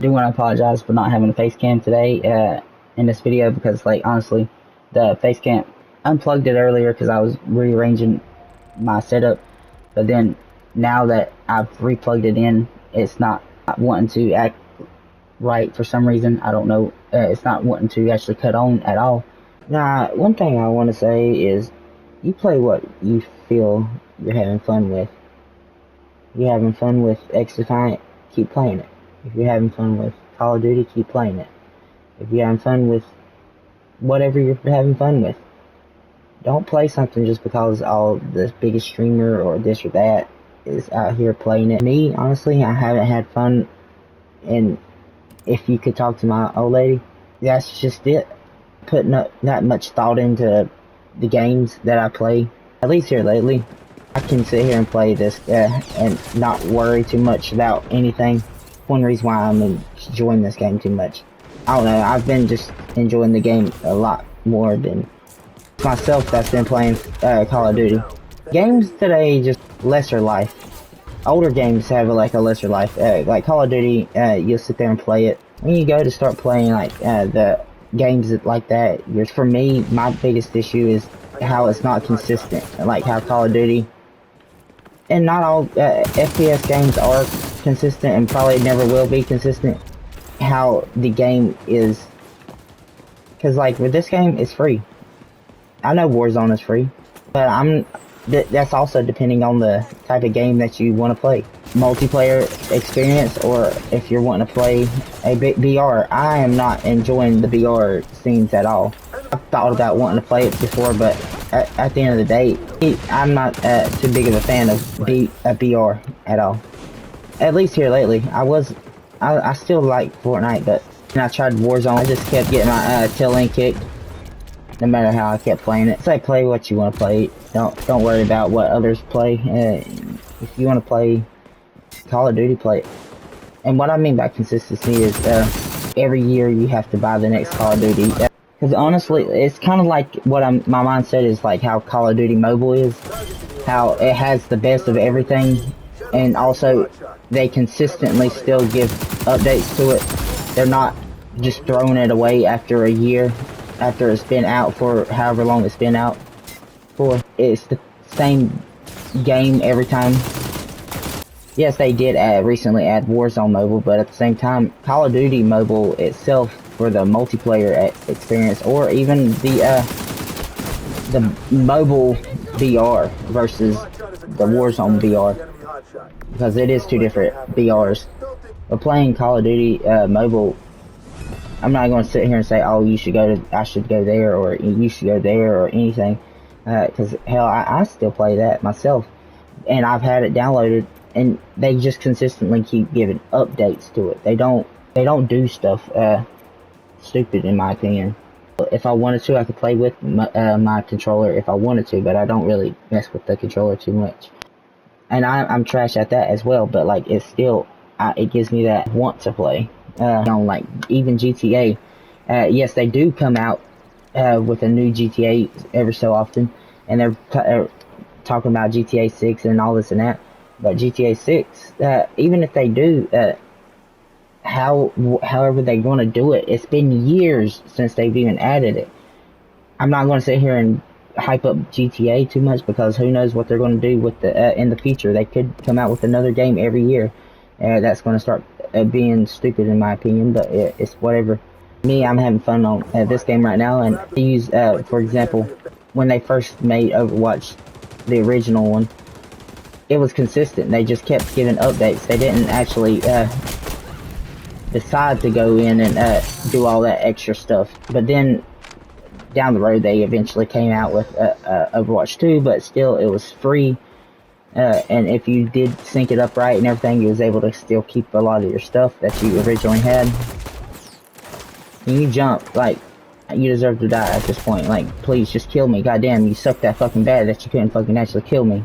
Do want to apologize for not having a face cam today in this video because, like, honestly, the face cam unplugged it earlier because I was rearranging my setup, but then now that I've replugged it in, it's not wanting to act right for some reason. I don't know. It's not wanting to actually cut on at all. Now, one thing I want to say is you play what you feel you're having fun with. If you're having fun with X-Defiant, keep playing it. If you're having fun with Call of Duty, keep playing it. If you're having fun with whatever you're having fun with, don't play something just because the biggest streamer or this or that is out here playing it. Me, honestly, I haven't had fun, and if you could talk to my old lady, that's just it. Putting up that much thought into the games that I play, at least here lately, I can sit here and play this and not worry too much about anything. One reason why I'm enjoying this game too much. I don't know, I've been just enjoying the game a lot more than myself that's been playing Call of Duty. Games today, just lesser life. Older games have like a lesser life. Like Call of Duty, you'll sit there and play it. When you go to start playing like the games like that, for me, my biggest issue is how it's not consistent. Like how Call of Duty, and not all FPS games are consistent and probably never will be consistent. How the game is, because like with this game, it's free. I know Warzone is free, but that's also depending on the type of game that you want to play. Multiplayer experience, or if you're wanting to play a VR. I am not enjoying the VR scenes at all. I've thought about wanting to play it before, but at the end of the day, I'm not too big of a fan of VR at all. At least here lately. I still like Fortnite, but when I tried Warzone, I just kept getting my tail end kicked. No matter how I kept playing it. So play what you want to play. Don't worry about what others play. If you want to play Call of Duty, play it. And what I mean by consistency is every year you have to buy the next Call of Duty. Because honestly, it's kind of like what my mindset is like how Call of Duty Mobile is. How it has the best of everything, and also they consistently still give updates to it. They're not just throwing it away after a year. After it's been out for however long it's been out for. It's the same game every time. Yes, they did recently add Warzone Mobile, but at the same time, Call of Duty Mobile itself, for the multiplayer experience, or even the mobile VR versus the Warzone VR, because it is two different VRs. But playing Call of Duty Mobile, I'm not going to sit here and say, oh, I should go there, or you should go there, or anything. Because, hell, I still play that myself. And I've had it downloaded, and they just consistently keep giving updates to it. They don't do stuff stupid, in my opinion. If I wanted to, I could play with my controller if I wanted to, but I don't really mess with the controller too much. And I'm trash at that as well, but, like, it's still, it gives me that want to play. Like even GTA, yes, they do come out with a new GTA every so often, and they're talking about GTA 6 and all this and that. But GTA 6, even if they do, however they're going to do it, it's been years since they've even added it. I'm not going to sit here and hype up GTA too much, because who knows what they're going to do with the in the future. They could come out with another game every year. That's going to start being stupid, in my opinion, but it's whatever. Me, I'm having fun on this game right now, and I use, for example, when they first made Overwatch, the original one, it was consistent. They just kept giving updates. They didn't actually decide to go in and do all that extra stuff. But then, down the road, they eventually came out with Overwatch 2, but still, it was free. And if you did sync it up right and everything, you was able to still keep a lot of your stuff that you originally had. And you jump, like, you deserve to die at this point. Like, please, just kill me. Goddamn, you suck that fucking bad that you couldn't fucking actually kill me.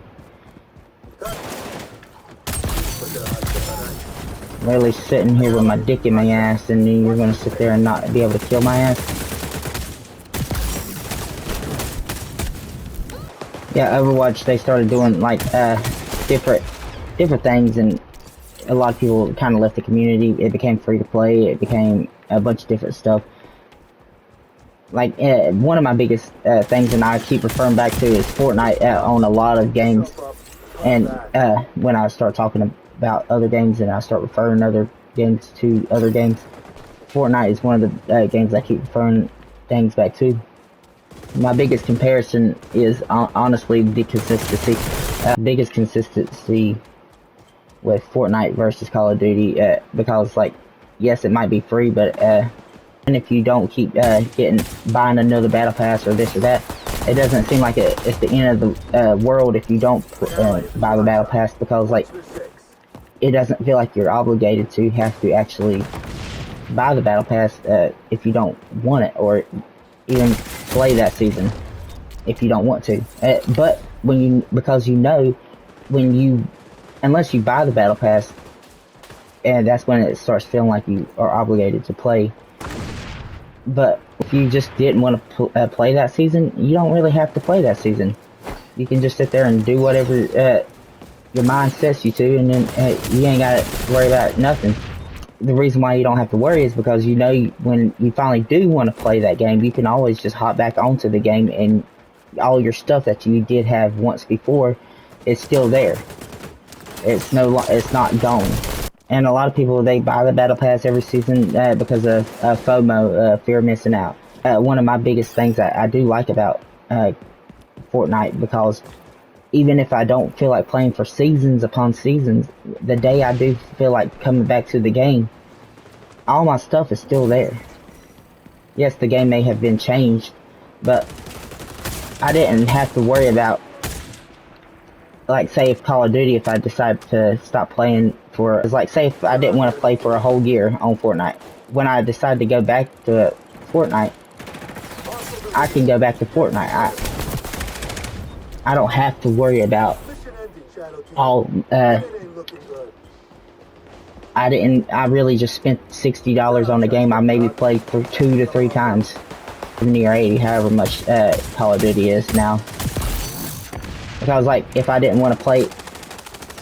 Literally sitting here with my dick in my ass, and then you're gonna sit there and not be able to kill my ass. Yeah, Overwatch, they started doing like different things, and a lot of people kind of left the community. It became free to play. It became a bunch of different stuff. Like, one of my biggest things, and I keep referring back to, is Fortnite on a lot of games. And when I start talking about other games and I start referring other games to other games, Fortnite is one of the games I keep referring things back to. My biggest comparison is honestly the consistency. Biggest consistency with Fortnite versus Call of Duty, because, like, yes, it might be free, but and if you don't keep buying another battle pass or this or that, it doesn't seem like it's the end of the world if you don't buy the battle pass, because, like, it doesn't feel like you're obligated to have to actually buy the battle pass if you don't want it, or even play that season if you don't want to. But because you know, unless you buy the battle pass, and that's when it starts feeling like you are obligated to play. But if you just didn't want to play that season, you don't really have to play that season. You can just sit there and do whatever your mind sets you to, and then you ain't got to worry about nothing. The reason why you don't have to worry is because you know when you finally do want to play that game, you can always just hop back onto the game, and all your stuff that you did have once before is still there. It's not gone. And a lot of people, they buy the battle pass every season because of FOMO, fear of missing out. One of my biggest things I do like about Fortnite, because even if I don't feel like playing for seasons upon seasons, the day I do feel like coming back to the game, all my stuff is still there. Yes, the game may have been changed, but I didn't have to worry about, like, say if Call of Duty, if I decide to stop playing for, it's like, say if I didn't want to play for a whole year on Fortnite, when I decide to go back to Fortnite, I can go back to Fortnite. I don't have to worry about all, I really just spent $60 on a game I maybe played for 2 to 3 times. Near 80, however much Call of Duty is now. Because, like, if I didn't want to play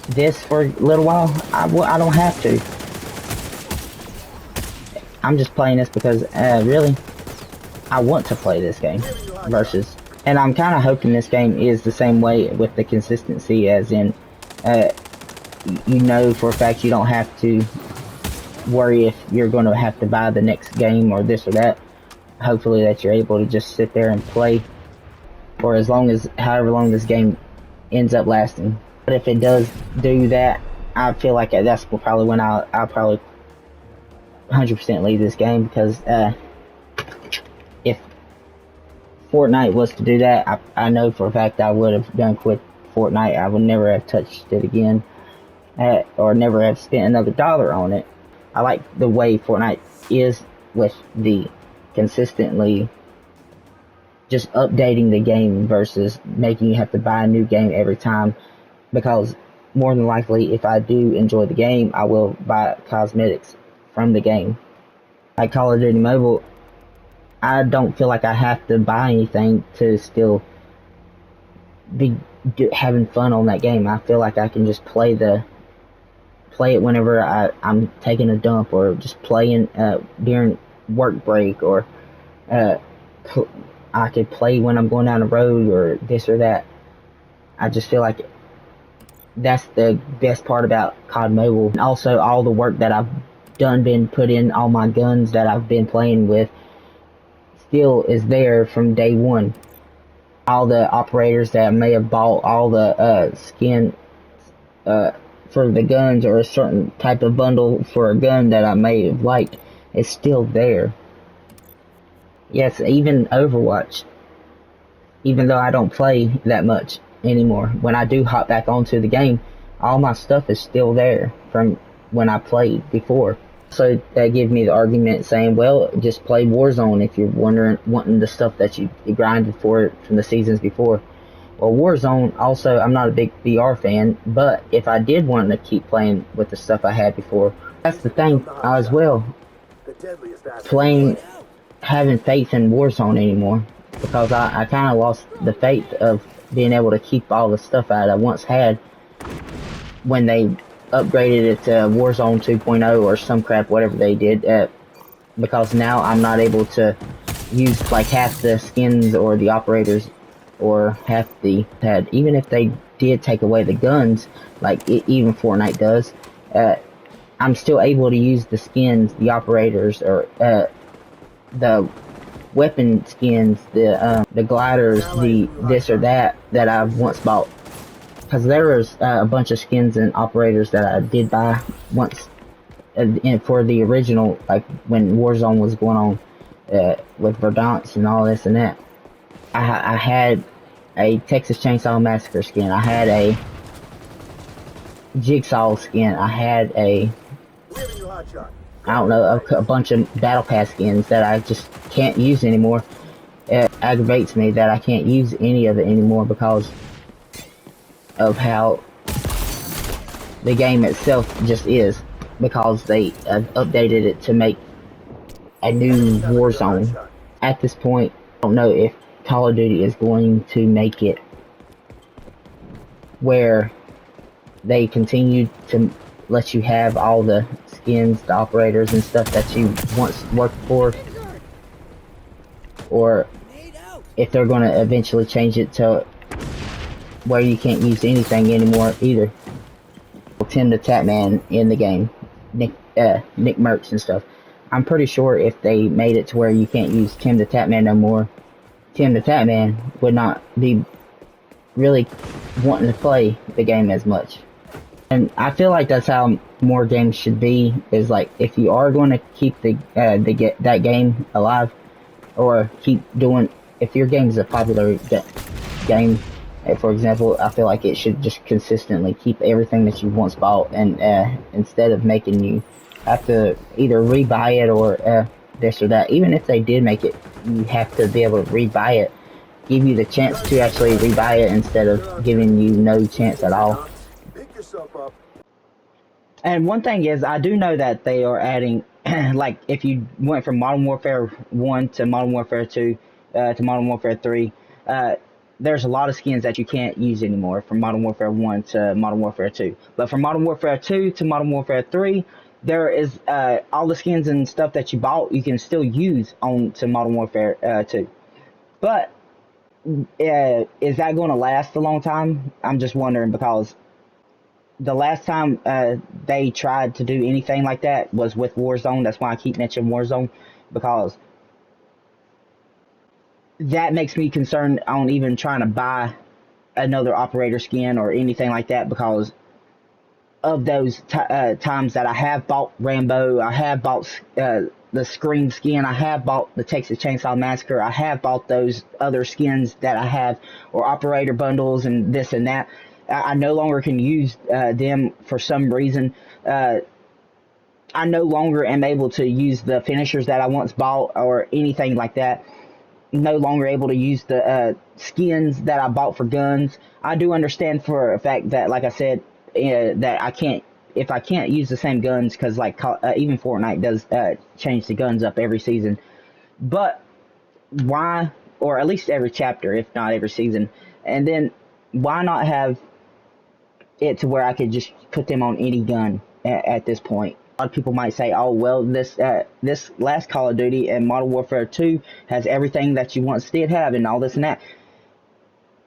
this for a little while, I don't have to. I'm just playing this because, really, I want to play this game. Versus, and I'm kind of hoping this game is the same way with the consistency, as in, you know for a fact you don't have to worry if you're going to have to buy the next game or this or that. Hopefully that you're able to just sit there and play for however long this game ends up lasting. But if it does do that, I feel like that's probably when I'll probably 100% leave this game, because if Fortnite was to do that, I know for a fact I would have done quit Fortnite. I would never have touched it again, or never have spent another dollar on it. I like the way Fortnite is with the consistently just updating the game versus making you have to buy a new game every time, because more than likely, if I do enjoy the game, I will buy cosmetics from the game. Like Call of Duty Mobile, I don't feel like I have to buy anything to still be having fun on that game. I feel like I can just play it whenever I'm taking a dump, or just playing during work break, or I could play when I'm going down the road, or this or that. I just feel like that's the best part about COD Mobile. And also, all the work that I've been put in, all my guns that I've been playing with, still is there from day one. All the operators that I may have bought, all the skin for the guns, or a certain type of bundle for a gun that I may have liked, is still there. Yes, even Overwatch, even though I don't play that much anymore, when I do hop back onto the game, all my stuff is still there from when I played before. So that gives me the argument saying, well, just play Warzone if you're wanting the stuff that you grinded for from the seasons before. Well, Warzone, also, I'm not a big VR fan, but if I did want to keep playing with the stuff I had before, that's the thing as well. Having faith in Warzone anymore, because I kind of lost the faith of being able to keep all the stuff I once had when they upgraded it to Warzone 2.0 or some crap, whatever they did, because now I'm not able to use like half the skins or the operators or half the head. Even if they did take away the guns, like even Fortnite does, I'm still able to use the skins, the operators, or the weapon skins, the gliders, the this or that I've once bought. Because there was a bunch of skins and operators that I did buy once for the original, like when Warzone was going on with Verdance and all this and that. I had a Texas Chainsaw Massacre skin. I had a Jigsaw skin. I had a, I don't know, a bunch of Battle Pass skins that I just can't use anymore. It aggravates me that I can't use any of it anymore because of how the game itself just is. Because they updated it to make a new Warzone. At this point, I don't know if Call of Duty is going to make it where they continue to let you have all the skins, the operators and stuff that you once worked for, or if they're going to eventually change it to where you can't use anything anymore either. Tim the Tatman in the game, Nick Merckx and stuff. I'm pretty sure if they made it to where you can't use Tim the Tatman no more, Tim the Tatman would not be really wanting to play the game as much. And I feel like that's how more games should be, is like, if you are going to keep that game alive, or keep doing, if your game is a popular game, for example, I feel like it should just consistently keep everything that you once bought, and instead of making you have to either rebuy it or this or that. Even if they did make it, you have to be able to rebuy it. Give you the chance to actually rebuy it instead of giving you no chance at all. And one thing is, I do know that they are adding, like, if you went from Modern Warfare 1 to Modern Warfare 2 to Modern Warfare 3, there's a lot of skins that you can't use anymore from Modern Warfare 1 to Modern Warfare 2. But from Modern Warfare 2 to Modern Warfare 3, there is all the skins and stuff that you bought, you can still use on to Modern Warfare 2. But is that going to last a long time? I'm just wondering, because the last time they tried to do anything like that was with Warzone. That's why I keep mentioning Warzone, because that makes me concerned on even trying to buy another operator skin or anything like that, because of those times that I have bought Rambo, I have bought the Scream skin, I have bought the Texas Chainsaw Massacre, I have bought those other skins that I have, or operator bundles and this and that. I no longer can use them for some reason. I no longer am able to use the finishers that I once bought or anything like that. No longer able to use the skins that I bought for guns. I do understand for a fact that, like I said, that I can't, if I can't use the same guns, because like even Fortnite does change the guns up every season. But why, or at least every chapter, if not every season, and then why not have it to where I could just put them on any gun at this point? A lot of people might say, oh, well, this last Call of Duty and Modern Warfare 2 has everything that you once did have and all this and that.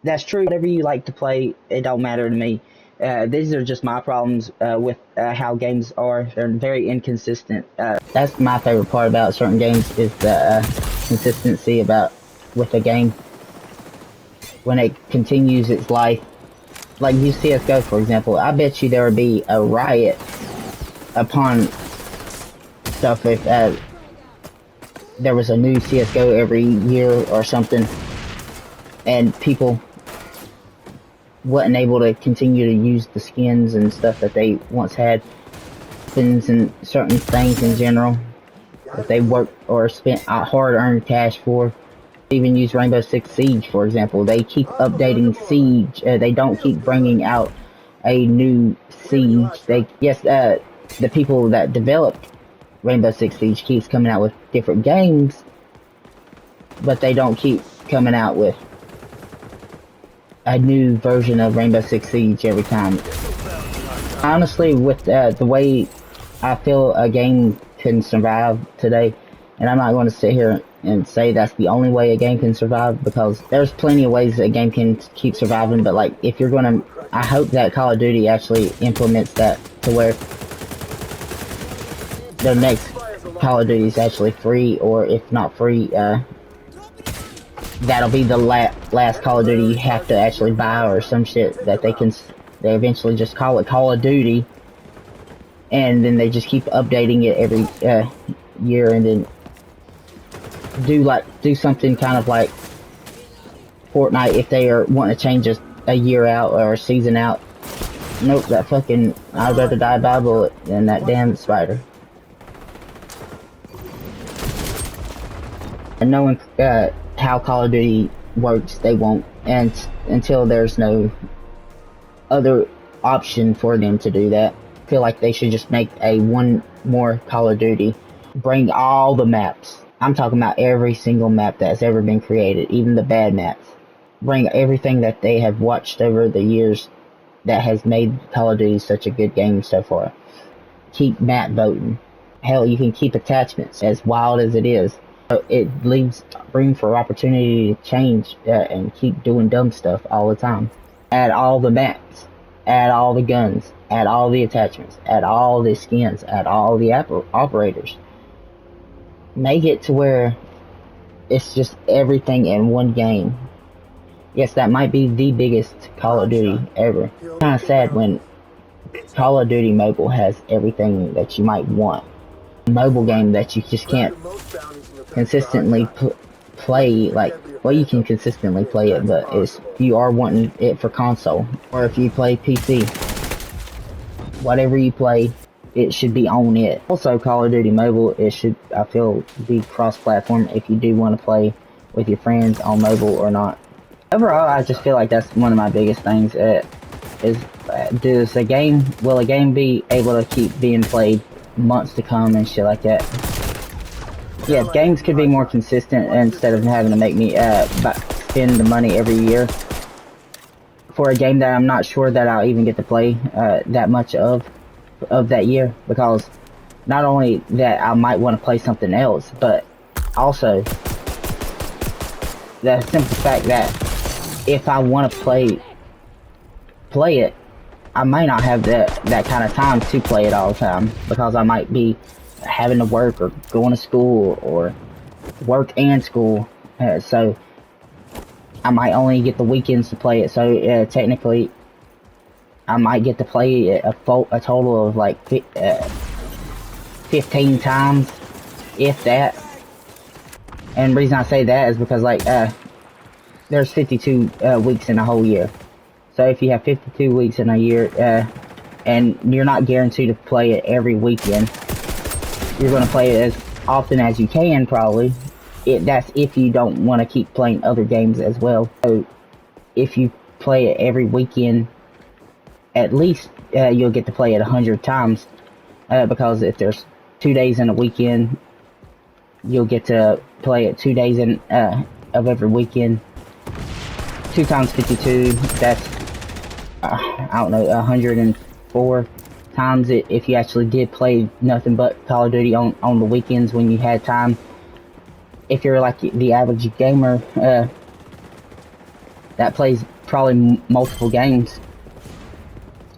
That's true. Whatever you like to play, it don't matter to me. These are just my problems with how games are. They're very inconsistent. That's my favorite part about certain games, is the consistency with a game when it continues its life. Like use CSGO, for example. I bet you there would be a riot upon stuff if there was a new CSGO every year or something, and people wasn't able to continue to use the skins and stuff that they once had, skins and certain things in general that they worked or spent hard-earned cash for. Even use Rainbow Six Siege, for example. They keep updating Siege. They don't keep bringing out a new Siege. The people that developed Rainbow Six Siege keeps coming out with different games, but they don't keep coming out with a new version of Rainbow Six Siege every time. Honestly, with the way I feel a game can survive today, and I'm not going to sit here and say that's the only way a game can survive, because there's plenty of ways a game can keep surviving, but like, if you're gonna, I hope that Call of Duty actually implements that to where the next Call of Duty is actually free, or if not free, that'll be the last Call of Duty you have to actually buy, or some shit that they eventually just call it Call of Duty, and then they just keep updating it every year, and then do something kind of like Fortnite if they are wanting to change a year out or a season out. Nope, that fucking, I'd rather die by a bullet than that damn spider. And knowing how Call of Duty works, they won't, and until there's no other option for them to do that. I feel like they should just make one more Call of Duty, bring all the maps. I'm talking about every single map that's ever been created, even the bad maps. Bring everything that they have watched over the years that has made Call of Duty such a good game so far. Keep map voting. Hell, you can keep attachments, as wild as it is. It leaves room for opportunity to change and keep doing dumb stuff all the time. Add all the maps, add all the guns, add all the attachments, add all the skins, add all the operators. Make it to where it's just everything in one game. Yes, that might be the biggest Call of Duty ever. It's kind of sad when Call of Duty Mobile has everything that you might want. A mobile game that you just can't consistently play, like, well, you can consistently play it, but if you are wanting it for console, or if you play PC, whatever you play, it should be on it. Also, Call of Duty Mobile, it should, I feel, be cross-platform if you do want to play with your friends on mobile or not. Overall, I just feel like that's one of my biggest things. Will a game be able to keep being played months to come and shit like that? Yeah, games could be more consistent instead of having to make me spend the money every year for a game that I'm not sure that I'll even get to play that much of that year, because not only that I might want to play something else, but also the simple fact that if I want to play it, I might not have that kind of time to play it all the time, because I might be having to work or going to school, or work and school, so I might only get the weekends to play it. So technically I might get to play it a total of like 15 times, if that. And the reason I say that is because, like, there's 52 weeks in a whole year. So if you have 52 weeks in a year, and you're not guaranteed to play it every weekend, you're going to play it as often as you can, probably. That's if you don't want to keep playing other games as well. So if you play it every weekend, at least you'll get to play it 100 times, because if there's 2 days in a weekend, you'll get to play it 2 days of every weekend. 2 times 52, that's I don't know, 104 times it if you actually did play nothing but Call of Duty on the weekends when you had time. If you're like the average gamer that plays probably multiple games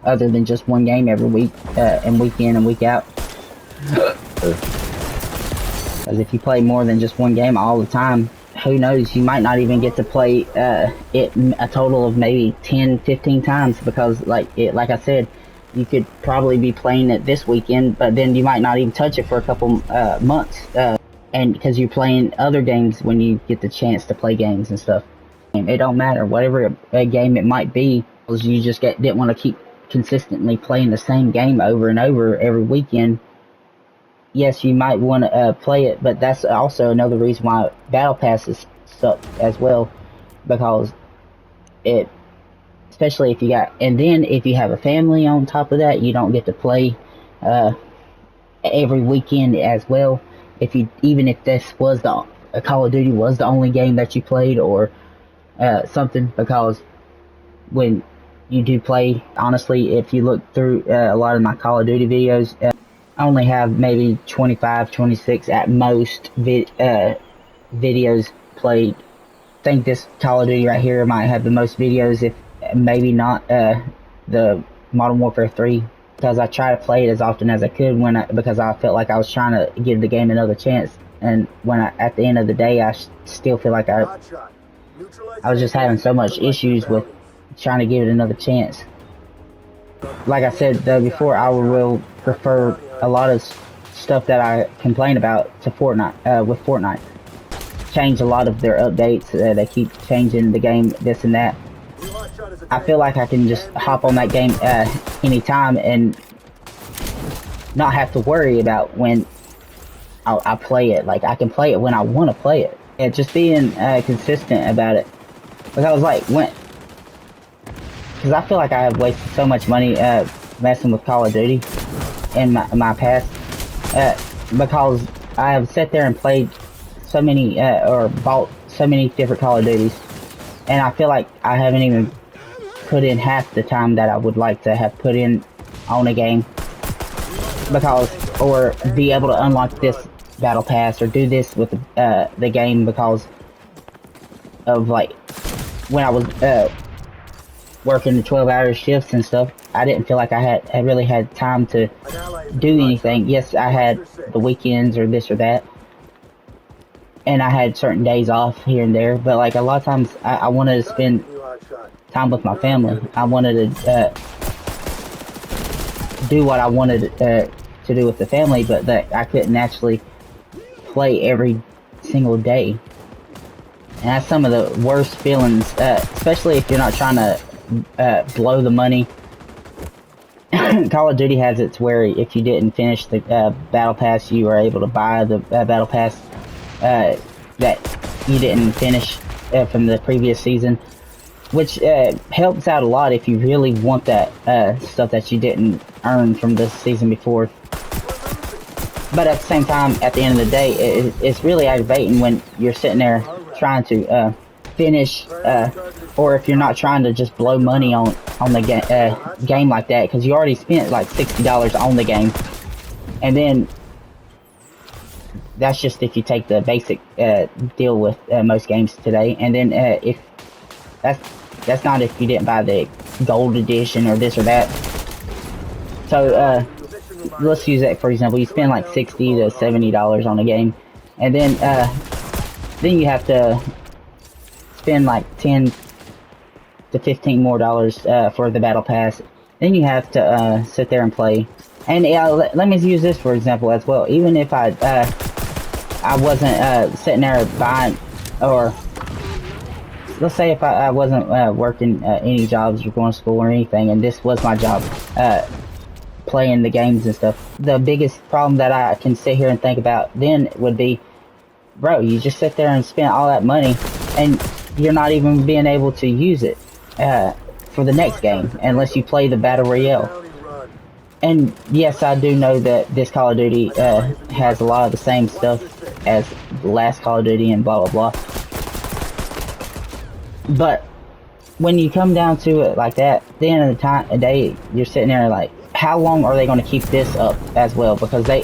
other than just one game every week, and week in and week out. Because if you play more than just one game all the time, who knows, you might not even get to play it a total of maybe 10-15 times, because like I said, you could probably be playing it this weekend, but then you might not even touch it for a couple months, and because you're playing other games when you get the chance to play games and stuff. It don't matter, whatever a game it might be, because you just didn't want to keep consistently playing the same game over and over every weekend. Yes, you might want to play it, but that's also another reason why battle passes suck as well, because it, especially if you got, and then if you have a family on top of that, you don't get to play every weekend as well. Even if this was Call of Duty was the only game that you played, or something, because when you do play. Honestly, if you look through a lot of my Call of Duty videos, I only have maybe 25, 26 at most videos played. I think this Call of Duty right here might have the most videos, if maybe not the Modern Warfare 3, because I try to play it as often as I could because I felt like I was trying to give the game another chance. And at the end of the day, I still feel like I was just having so much issues with trying to give it another chance. Like I said before, I will prefer a lot of stuff that I complain about to Fortnite. With Fortnite, change a lot of their updates. They keep changing the game, this and that. I feel like I can just hop on that game anytime and not have to worry about when I play it. Like, I can play it when I want to play it. And just being consistent about it. Because I feel like I have wasted so much money messing with Call of Duty in my past. Because I have sat there and played so many, or bought so many different Call of Duties. And I feel like I haven't even put in half the time that I would like to have put in on a game. Or be able to unlock this battle pass, or do this with the game, because of, like, when I was working the 12-hour shifts and stuff, I didn't feel like I really had time to do anything. Yes, I had the weekends or this or that, and I had certain days off here and there, but like a lot of times I wanted to spend time with my family. I wanted to do what I wanted to do with the family, but that I couldn't actually play every single day. And that's some of the worst feelings, especially if you're not trying to blow the money. Call of Duty has its where if you didn't finish the battle pass, you were able to buy the battle pass that you didn't finish from the previous season, which helps out a lot if you really want that stuff that you didn't earn from the season before. But at the same time, at the end of the day, it's really aggravating when you're sitting there trying to finish, or if you're not trying to just blow money on the game like that, because you already spent like $60 on the game, and then that's just if you take the basic deal with most games today, and then if that's not if you didn't buy the gold edition or this or that. So let's use that for example. You spend like $60 to $70 on a game, and then you have to spend like $10 to $15 more for the battle pass. Then you have to sit there and play. And let me use this for example as well. Even if I wasn't sitting there buying, or let's say if I wasn't working any jobs or going to school or anything, and this was my job, playing the games and stuff, the biggest problem that I can sit here and think about then would be, bro, you just sit there and spend all that money and you're not even being able to use it for the next game unless you play the Battle Royale. And yes, I do know that this Call of Duty has a lot of the same stuff as the last Call of Duty and blah blah blah. But when you come down to it like that, at the end of the day, you're sitting there like, how long are they going to keep this up as well? Because they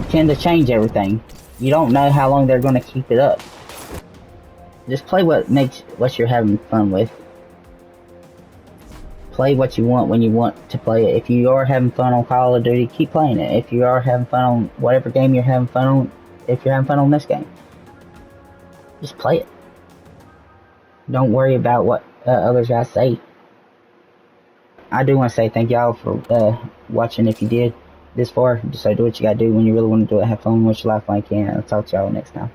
tend to change everything. You don't know how long they're going to keep it up. Just play what you're having fun with. Play what you want when you want to play it. If you are having fun on Call of Duty, keep playing it. If you are having fun on whatever game you're having fun on, if you're having fun on this game, just play it. Don't worry about what others guys say. I do want to say thank y'all for watching. If you did this far, just do what you gotta do when you really want to do it. Have fun with your life like you can. I'll talk to y'all next time.